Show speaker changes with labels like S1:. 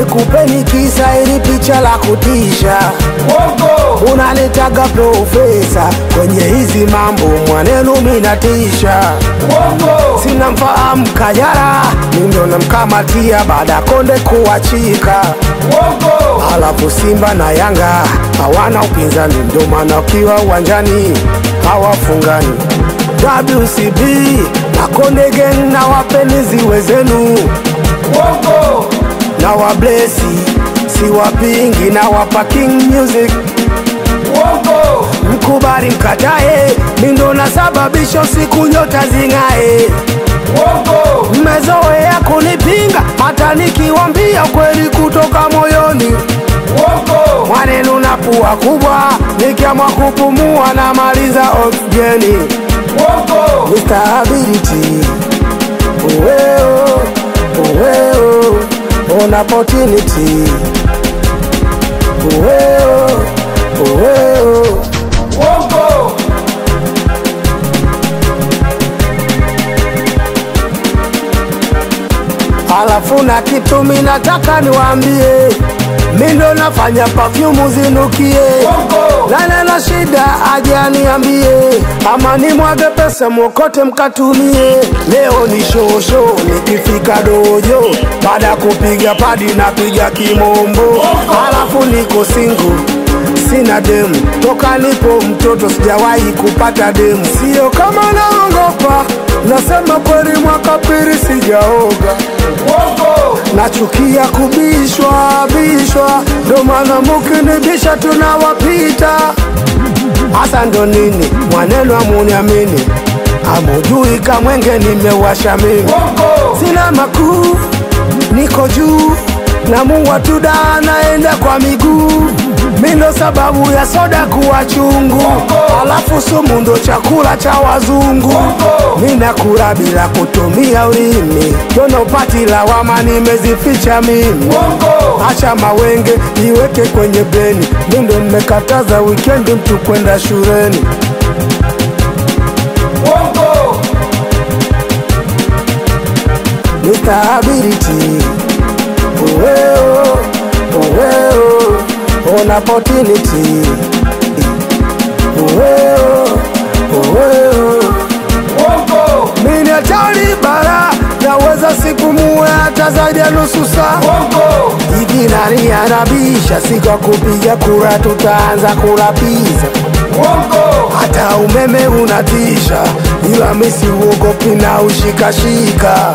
S1: nikupeni kisa ili picha la kutisha. Unanitaga profesa kwenye hizi mambo, mwanenu minatisha. Sina mfahamu Kajala, ndio namkamatia baada Konde kuachika. Alafu Simba na Yanga hawana upinzani, ndio maana ukiwa uwanjani hawafungani. WCB na Konde Gang na wapeni ziwe zenu. Na wablesi si wapingi na wapa King Music. Mkubali mkatae, mindo nasababisha siku nyota zingae. Mmezoea kunipinga hata nikiwambia kweli kutoka moyoni. Maneno na pua kubwa, nikiamua kupumua na maliza oksijeni. Mr. Ability, uweo, uweo, on opportunity. Uweo, uweo. Alafu na kitu minataka niwaambie, mindo nafanya perfume zinukie. Nane na shida aje aniambie, ama ni mwage pesa mwokote mkatumie. Leo ni shosho nikifika dojo, baada kupiga padi na piga kimombo. Alafu niko single sina demu, toka nipo mtoto sijawahi kupata demu. Sio kama naongopa, nasema kweli mwaka pili sijaoga. Nachukia kubishwa, bishwa, ndo maana mukinibisha tunawapita. Asa ndo nini, mwaneno amuniamini, amujui kamwenge nimewasha mimi. Sina makuu, niko juu, na Mungu atuda naenda kwa miguu. Mindo sababu ya soda kuwa chungu, alafu sumu ndo chakula cha wazungu. Mina kula bila kutumia ulimi, yono upati lawama nimezificha mimi. Acha mawenge iweke kwenye beni, mindo mmekataza weekend mtu kwenda shuleni. Mr. Ability, uweo, uweo, on opportunity. Uweo, uweo. Mini atari bara, naweza siku muwe hata zaidi ya nusu saa. Hivi nani anabisha, siku kupiga kura tutaanza kula pizza. Hata umeme unatisha, ila misi uogopi na ushikashika.